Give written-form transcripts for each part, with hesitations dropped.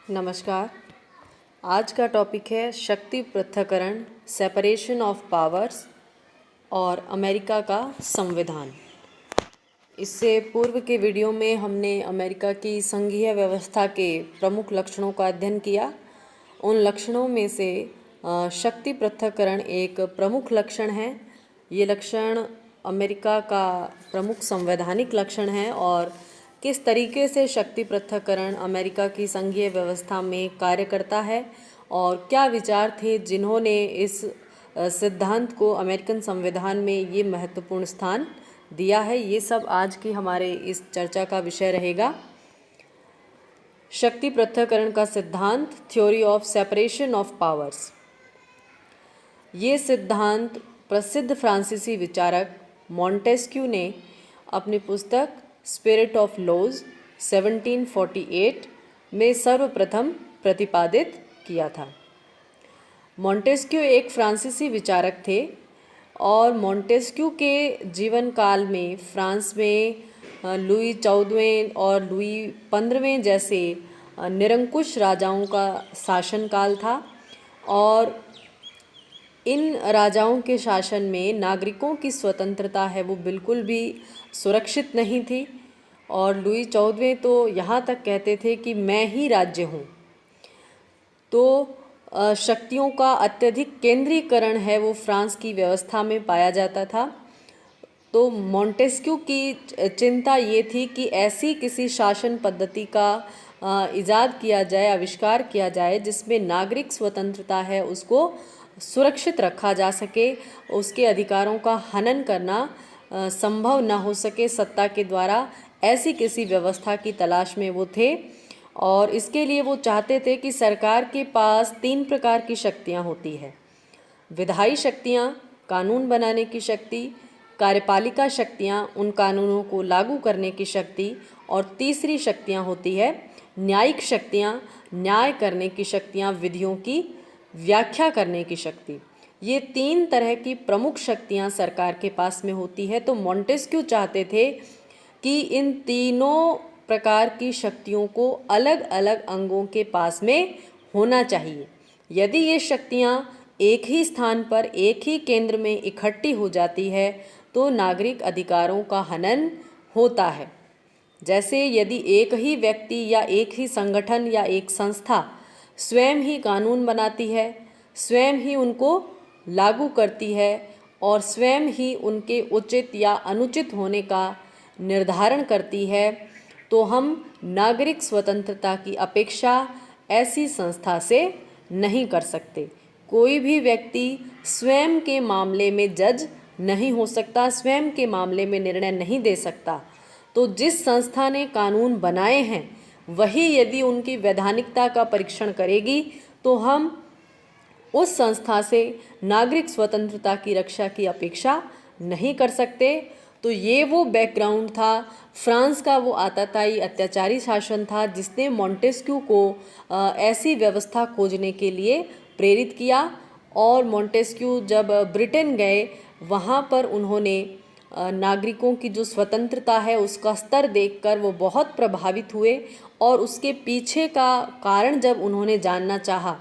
नमस्कार। आज का टॉपिक है शक्ति पृथक्करण, सेपरेशन ऑफ पावर्स और अमेरिका का संविधान। इससे पूर्व के वीडियो में हमने अमेरिका की संघीय व्यवस्था के प्रमुख लक्षणों का अध्ययन किया। उन लक्षणों में से शक्ति पृथक्करण एक प्रमुख लक्षण है। ये लक्षण अमेरिका का प्रमुख संवैधानिक लक्षण है और किस तरीके से शक्ति पृथक्करण अमेरिका की संघीय व्यवस्था में कार्य करता है और क्या विचार थे जिन्होंने इस सिद्धांत को अमेरिकन संविधान में ये महत्वपूर्ण स्थान दिया है, ये सब आज की हमारे इस चर्चा का विषय रहेगा। शक्ति पृथक्करण का सिद्धांत, theory of separation of powers. ये सिद्धांत प्रसिद्ध फ्रांसीसी विचारक मॉन्टेस्क्यू ने अपनी पुस्तक स्पिरिट ऑफ लॉज 1748 में सर्वप्रथम प्रतिपादित किया था। मॉन्टेस्क्यू एक फ्रांसीसी विचारक थे और मॉन्टेस्क्यू के जीवन काल में फ्रांस में लुई 14वें और लुई 15वें जैसे निरंकुश राजाओं का शासनकाल था और इन राजाओं के शासन में नागरिकों की स्वतंत्रता है वो बिल्कुल भी सुरक्षित नहीं थी और लुई 14वें तो यहाँ तक कहते थे कि मैं ही राज्य हूँ। तो शक्तियों का अत्यधिक केंद्रीकरण है वो फ्रांस की व्यवस्था में पाया जाता था। तो मॉन्टेस्क्यू की चिंता ये थी कि ऐसी किसी शासन पद्धति का इजाद किया जाए, आविष्कार किया जाए जिसमें नागरिक स्वतंत्रता है उसको सुरक्षित रखा जा सके, उसके अधिकारों का हनन करना संभव न हो सके सत्ता के द्वारा। ऐसी किसी व्यवस्था की तलाश में वो थे और इसके लिए वो चाहते थे कि सरकार के पास 3 प्रकार की शक्तियाँ होती है। विधायी शक्तियाँ, कानून बनाने की शक्ति, कार्यपालिका शक्तियाँ, उन कानूनों को लागू करने की शक्ति और तीसरी शक्तियाँ होती है न्यायिक शक्तियाँ, न्याय करने की शक्तियाँ, विधियों की व्याख्या करने की शक्ति। ये 3 तरह की प्रमुख शक्तियाँ सरकार के पास में होती है। तो मॉन्टेस्क्यू चाहते थे कि इन तीनों प्रकार की शक्तियों को अलग अलग अंगों के पास में होना चाहिए। यदि ये शक्तियाँ एक ही स्थान पर एक ही केंद्र में इकट्ठी हो जाती है तो नागरिक अधिकारों का हनन होता है। जैसे यदि एक ही व्यक्ति या एक ही संगठन या एक संस्था स्वयं ही कानून बनाती है, स्वयं ही उनको लागू करती है और स्वयं ही उनके उचित या अनुचित होने का निर्धारण करती है, तो हम नागरिक स्वतंत्रता की अपेक्षा ऐसी संस्था से नहीं कर सकते। कोई भी व्यक्ति स्वयं के मामले में जज नहीं हो सकता, स्वयं के मामले में निर्णय नहीं दे सकता। तो जिस संस्था ने कानून बनाए हैं वही यदि उनकी वैधानिकता का परीक्षण करेगी तो हम उस संस्था से नागरिक स्वतंत्रता की रक्षा की अपेक्षा नहीं कर सकते। तो ये वो बैकग्राउंड था। फ्रांस का वो आताताई अत्याचारी शासन था जिसने मॉन्टेस्क्यू को ऐसी व्यवस्था खोजने के लिए प्रेरित किया और मॉन्टेस्क्यू जब ब्रिटेन गए वहाँ पर उन्होंने नागरिकों की जो स्वतंत्रता है उसका स्तर देखकर वो बहुत प्रभावित हुए और उसके पीछे का कारण जब उन्होंने जानना चाहा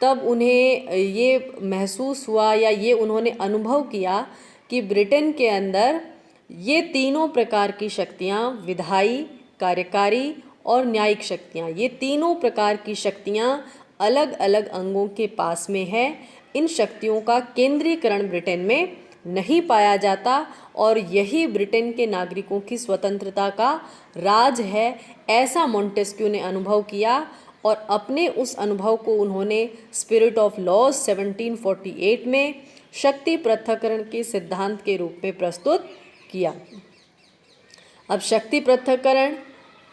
तब उन्हें ये महसूस हुआ या ये उन्होंने अनुभव किया कि ब्रिटेन के अंदर ये तीनों प्रकार की शक्तियाँ, विधायी, कार्यकारी और न्यायिक शक्तियाँ, ये तीनों प्रकार की शक्तियाँ अलग अलग अंगों के पास में है। इन शक्तियों का केंद्रीकरण ब्रिटेन में नहीं पाया जाता और यही ब्रिटेन के नागरिकों की स्वतंत्रता का राज है, ऐसा मॉन्टेस्क्यू ने अनुभव किया और अपने उस अनुभव को उन्होंने स्पिरिट ऑफ लॉज 1748 में शक्ति पृथक्करण के सिद्धांत के रूप में प्रस्तुत किया। अब शक्ति पृथक्करण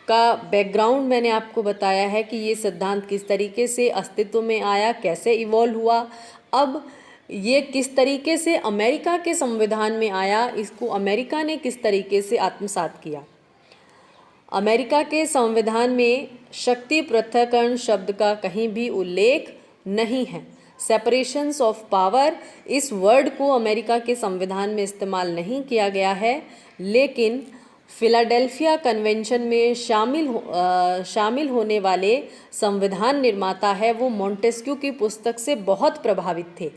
का बैकग्राउंड मैंने आपको बताया है कि ये सिद्धांत किस तरीके से अस्तित्व में आया, कैसे इवॉल्व हुआ। अब ये किस तरीके से अमेरिका के संविधान में आया, इसको अमेरिका ने किस तरीके से आत्मसात किया। अमेरिका के संविधान में शक्ति पृथक्करण शब्द का कहीं भी उल्लेख नहीं है। सेपरेशंस ऑफ पावर, इस वर्ड को अमेरिका के संविधान में इस्तेमाल नहीं किया गया है, लेकिन फिलाडेल्फिया कन्वेंशन में शामिल होने वाले संविधान निर्माता है वो मॉन्टेस्क्यू की पुस्तक से बहुत प्रभावित थे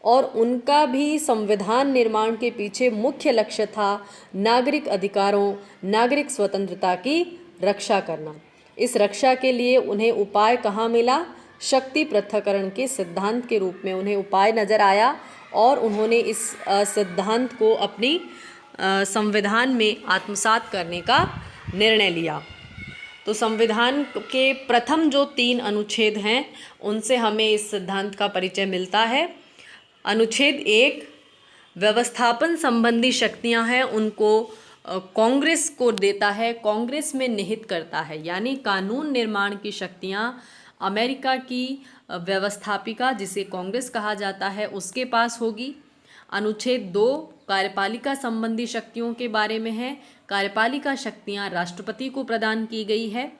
और उनका भी संविधान निर्माण के पीछे मुख्य लक्ष्य था नागरिक अधिकारों, नागरिक स्वतंत्रता की रक्षा करना। इस रक्षा के लिए उन्हें उपाय कहाँ मिला? शक्ति पृथक्करण के सिद्धांत के रूप में उन्हें उपाय नजर आया और उन्होंने इस सिद्धांत को अपनी संविधान में आत्मसात करने का निर्णय लिया। तो संविधान के प्रथम जो 3 अनुच्छेद हैं उनसे हमें इस सिद्धांत का परिचय मिलता है। अनुच्छेद 1 व्यवस्थापन संबंधी शक्तियां हैं उनको कांग्रेस को देता है, कांग्रेस में निहित करता है, यानी कानून निर्माण की शक्तियां अमेरिका की व्यवस्थापिका जिसे कांग्रेस कहा जाता है उसके पास होगी। अनुच्छेद 2 कार्यपालिका संबंधी शक्तियों के बारे में है, कार्यपालिका शक्तियां राष्ट्रपति को प्रदान की गई है।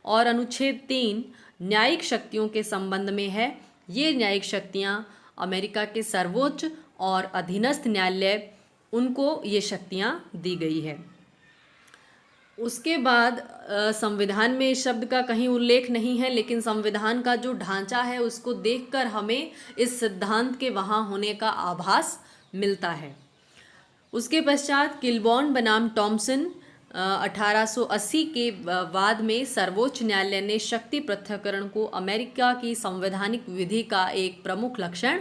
और अनुच्छेद 3 न्यायिक शक्तियों के संबंध में है, ये न्यायिक शक्तियां अमेरिका के सर्वोच्च और अधीनस्थ न्यायालय उनको ये शक्तियां दी गई है। उसके बाद संविधान में इस शब्द का कहीं उल्लेख नहीं है, लेकिन संविधान का जो ढांचा है उसको देखकर हमें इस सिद्धांत के वहाँ होने का आभास मिलता है। उसके पश्चात किलबॉर्न बनाम टॉमसन 1880 के बाद में सर्वोच्च न्यायालय ने शक्ति पृथक्करण को अमेरिका की संवैधानिक विधि का एक प्रमुख लक्षण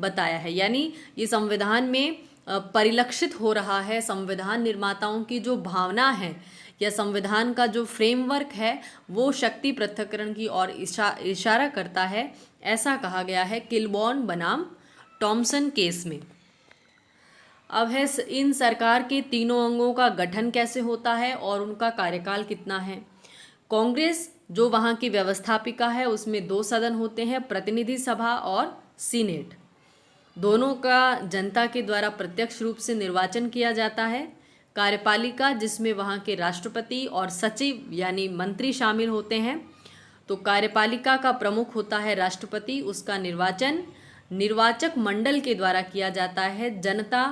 बताया है, यानी ये संविधान में परिलक्षित हो रहा है। संविधान निर्माताओं की जो भावना है या संविधान का जो फ्रेमवर्क है वो शक्ति पृथक्करण की ओर इशारा करता है, ऐसा कहा गया है किलबॉर्न बनाम टॉमसन केस में। अब है इन सरकार के तीनों अंगों का गठन कैसे होता है और उनका कार्यकाल कितना है। कांग्रेस जो वहाँ की व्यवस्थापिका है उसमें 2 सदन होते हैं, प्रतिनिधि सभा और सीनेट। दोनों का जनता के द्वारा प्रत्यक्ष रूप से निर्वाचन किया जाता है। कार्यपालिका जिसमें वहाँ के राष्ट्रपति और सचिव यानी मंत्री शामिल होते हैं। तो कार्यपालिका का प्रमुख होता है राष्ट्रपति, उसका निर्वाचन निर्वाचक मंडल के द्वारा किया जाता है। जनता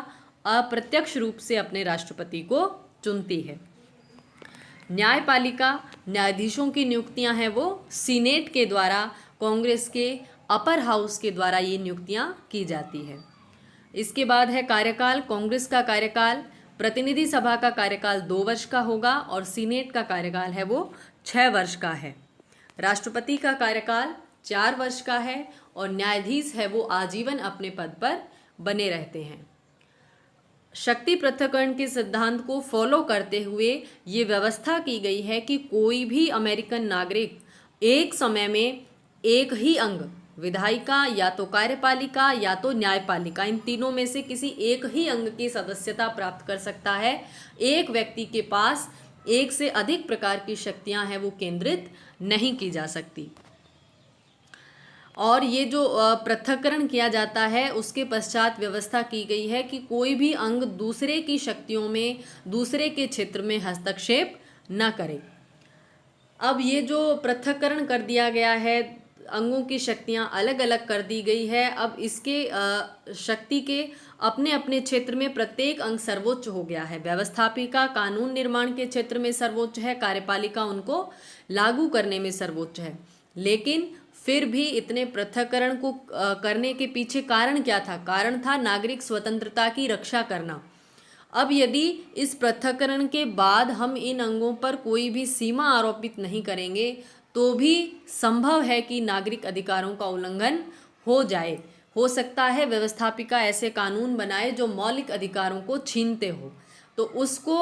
अप्रत्यक्ष रूप से अपने राष्ट्रपति को चुनती है। न्यायपालिका न्यायाधीशों की नियुक्तियां हैं वो सीनेट के द्वारा, कांग्रेस के अपर हाउस के द्वारा ये नियुक्तियां की जाती है। इसके बाद है कार्यकाल। कांग्रेस का कार्यकाल, प्रतिनिधि सभा का कार्यकाल 2 वर्ष का होगा और सीनेट का कार्यकाल है वो 6 वर्ष का है। राष्ट्रपति का कार्यकाल 4 वर्ष का है और न्यायाधीश है वो आजीवन अपने पद पर बने रहते हैं। शक्ति पृथक्करण के सिद्धांत को फॉलो करते हुए ये व्यवस्था की गई है कि कोई भी अमेरिकन नागरिक एक समय में एक ही अंग, विधायिका या तो कार्यपालिका या तो न्यायपालिका, इन तीनों में से किसी एक ही अंग की सदस्यता प्राप्त कर सकता है। एक व्यक्ति के पास एक से अधिक प्रकार की शक्तियां हैं वो केंद्रित नहीं की जा सकती। और ये जो पृथक्करण किया जाता है उसके पश्चात व्यवस्था की गई है कि कोई भी अंग दूसरे की शक्तियों में, दूसरे के क्षेत्र में हस्तक्षेप न करे। अब ये जो पृथक्करण कर दिया गया है, अंगों की शक्तियां अलग अलग कर दी गई है। अब इसके शक्ति के अपने अपने क्षेत्र में प्रत्येक अंग सर्वोच्च हो गया है। व्यवस्थापिका कानून निर्माण के क्षेत्र में सर्वोच्च है, कार्यपालिका उनको लागू करने में सर्वोच्च है। लेकिन फिर भी इतने पृथक्करण को करने के पीछे कारण क्या था? कारण था नागरिक स्वतंत्रता की रक्षा करना। अब यदि इस पृथक्करण के बाद हम इन अंगों पर कोई भी सीमा आरोपित नहीं करेंगे तो भी संभव है कि नागरिक अधिकारों का उल्लंघन हो जाए। हो सकता है व्यवस्थापिका ऐसे कानून बनाए जो मौलिक अधिकारों को छीनते हो, तो उसको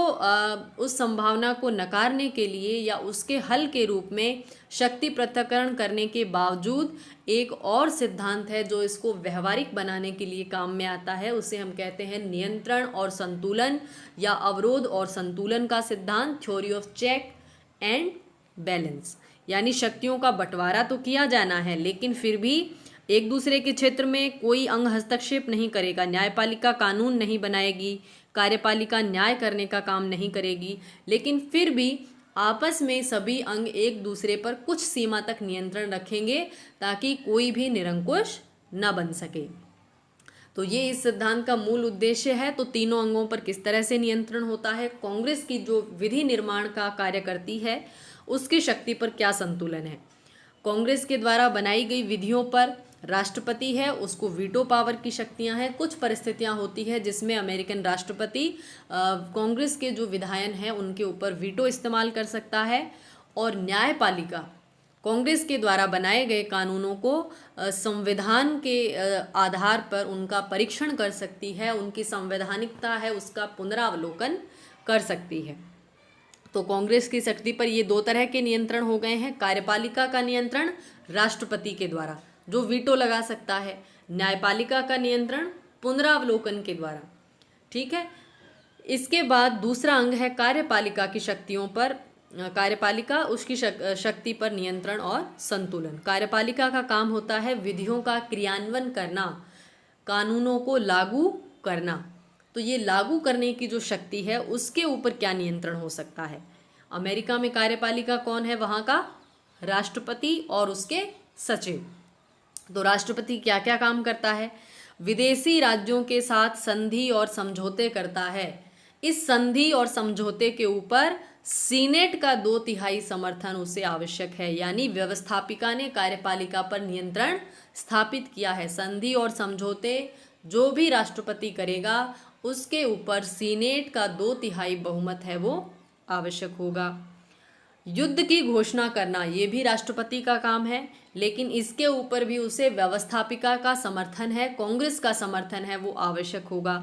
उस संभावना को नकारने के लिए या उसके हल के रूप में शक्ति पृथक्करण करने के बावजूद एक और सिद्धांत है जो इसको व्यवहारिक बनाने के लिए काम में आता है। उसे हम कहते हैं नियंत्रण और संतुलन या अवरोध और संतुलन का सिद्धांत, theory of check and balance. यानी शक्तियों का बंटवारा तो किया जाना है लेकिन फिर भी एक दूसरे के क्षेत्र में कोई अंग हस्तक्षेप नहीं करेगा। न्यायपालिका कानून नहीं बनाएगी, कार्यपालिका न्याय करने का काम नहीं करेगी, लेकिन फिर भी आपस में सभी अंग एक दूसरे पर कुछ सीमा तक नियंत्रण रखेंगे ताकि कोई भी निरंकुश न बन सके। तो ये इस सिद्धांत का मूल उद्देश्य है। तो तीनों अंगों पर किस तरह से नियंत्रण होता है, कांग्रेस की जो विधि निर्माण का कार्य करती है उसकी शक्ति पर क्या संतुलन है। कांग्रेस के द्वारा बनाई गई विधियों पर राष्ट्रपति है, उसको वीटो पावर की शक्तियां हैं। कुछ परिस्थितियां होती है जिसमें अमेरिकन राष्ट्रपति कांग्रेस के जो विधायन हैं उनके ऊपर वीटो इस्तेमाल कर सकता है। और न्यायपालिका कांग्रेस के द्वारा बनाए गए कानूनों को संविधान के आधार पर उनका परीक्षण कर सकती है, उनकी संवैधानिकता है उसका पुनरावलोकन कर सकती है। तो कांग्रेस की शक्ति पर ये दो तरह के नियंत्रण हो गए हैं। कार्यपालिका का नियंत्रण राष्ट्रपति के द्वारा जो वीटो लगा सकता है, न्यायपालिका का नियंत्रण पुनरावलोकन के द्वारा। ठीक है। इसके बाद दूसरा अंग है कार्यपालिका की शक्तियों पर, कार्यपालिका उसकी शक्ति पर नियंत्रण और संतुलन। कार्यपालिका का काम होता है विधियों का क्रियान्वयन करना, कानूनों को लागू करना। तो ये लागू करने की जो शक्ति है उसके ऊपर क्या नियंत्रण हो सकता है। अमेरिका में कार्यपालिका कौन है, वहाँ का राष्ट्रपति और उसके सचिव। तो राष्ट्रपति क्या क्या काम करता है, विदेशी राज्यों के साथ संधि और समझौते करता है। इस संधि और समझौते के ऊपर सीनेट का 2/3 समर्थन उसे आवश्यक है, यानी व्यवस्थापिका ने कार्यपालिका पर नियंत्रण स्थापित किया है। संधि और समझौते जो भी राष्ट्रपति करेगा उसके ऊपर सीनेट का 2/3 बहुमत है वो आवश्यक होगा। युद्ध की घोषणा करना ये भी राष्ट्रपति का काम है, लेकिन इसके ऊपर भी उसे व्यवस्थापिका का समर्थन है, कांग्रेस का समर्थन है वो आवश्यक होगा।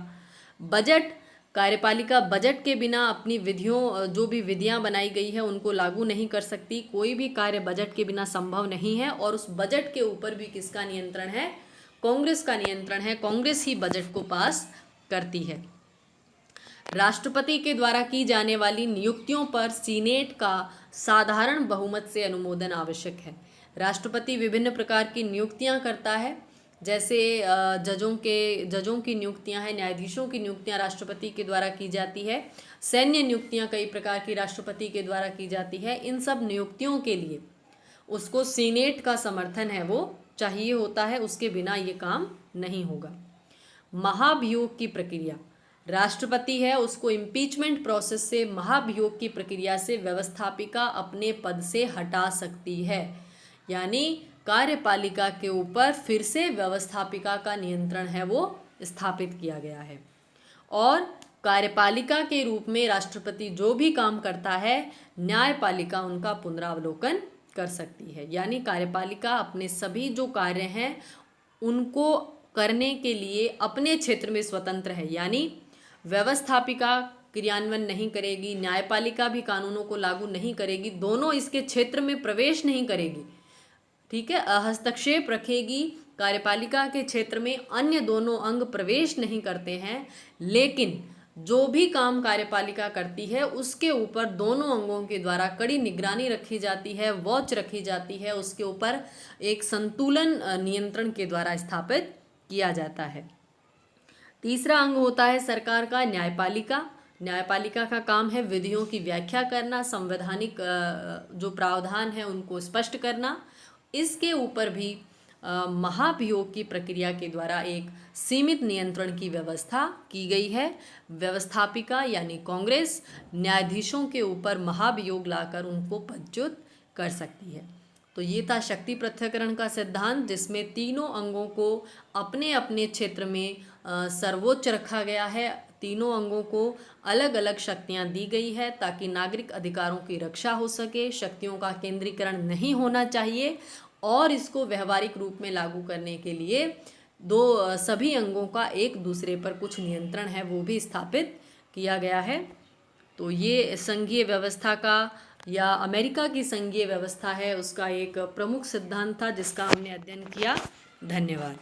बजट, कार्यपालिका बजट के बिना अपनी विधियों, जो भी विधियां बनाई गई है उनको लागू नहीं कर सकती। कोई भी कार्य बजट के बिना संभव नहीं है। और उस बजट के ऊपर भी किसका नियंत्रण है, कांग्रेस का नियंत्रण है। कांग्रेस ही बजट को पास करती है। राष्ट्रपति के द्वारा की जाने वाली नियुक्तियों पर सीनेट का साधारण बहुमत से अनुमोदन आवश्यक है। राष्ट्रपति विभिन्न प्रकार की नियुक्तियां करता है, जैसे जजों की नियुक्तियां हैं, न्यायाधीशों की नियुक्तियां राष्ट्रपति के द्वारा की जाती है। सैन्य नियुक्तियां कई प्रकार की राष्ट्रपति के द्वारा की जाती है। इन सब नियुक्तियों के लिए उसको सीनेट का समर्थन है वो चाहिए होता है, उसके बिना ये काम नहीं होगा। महाभियोग की प्रक्रिया, राष्ट्रपति है उसको इम्पीचमेंट प्रोसेस से, महाभियोग की प्रक्रिया से व्यवस्थापिका अपने पद से हटा सकती है, यानी कार्यपालिका के ऊपर फिर से व्यवस्थापिका का नियंत्रण है वो स्थापित किया गया है। और कार्यपालिका के रूप में राष्ट्रपति जो भी काम करता है न्यायपालिका उनका पुनरावलोकन कर सकती है, यानी कार्यपालिका अपने सभी जो कार्य हैं उनको करने के लिए अपने क्षेत्र में स्वतंत्र है, यानी व्यवस्थापिका क्रियान्वयन नहीं करेगी, न्यायपालिका भी कानूनों को लागू नहीं करेगी, दोनों इसके क्षेत्र में प्रवेश नहीं करेगी। ठीक है, हस्तक्षेप रखेगी। कार्यपालिका के क्षेत्र में अन्य दोनों अंग प्रवेश नहीं करते हैं, लेकिन जो भी काम कार्यपालिका करती है उसके ऊपर दोनों अंगों के द्वारा कड़ी निगरानी रखी जाती है, वॉच रखी जाती है, उसके ऊपर एक संतुलन नियंत्रण के द्वारा स्थापित किया जाता है। तीसरा अंग होता है सरकार का न्यायपालिका। न्यायपालिका का काम है विधियों की व्याख्या करना, संवैधानिक जो प्रावधान है उनको स्पष्ट करना। इसके ऊपर भी महाभियोग की प्रक्रिया के द्वारा एक सीमित नियंत्रण की व्यवस्था की गई है। व्यवस्थापिका यानी कांग्रेस न्यायाधीशों के ऊपर महाभियोग लाकर उनको पदच्युत कर सकती है। तो ये था शक्ति पृथक्करण का सिद्धांत, जिसमें तीनों अंगों को अपने अपने क्षेत्र में सर्वोच्च रखा गया है। तीनों अंगों को अलग अलग शक्तियां दी गई है ताकि नागरिक अधिकारों की रक्षा हो सके। शक्तियों का केंद्रीकरण नहीं होना चाहिए और इसको व्यवहारिक रूप में लागू करने के लिए सभी अंगों का एक दूसरे पर कुछ नियंत्रण है वो भी स्थापित किया गया है। तो ये संघीय व्यवस्था का या अमेरिका की संघीय व्यवस्था है उसका एक प्रमुख सिद्धांत था जिसका हमने अध्ययन किया। धन्यवाद।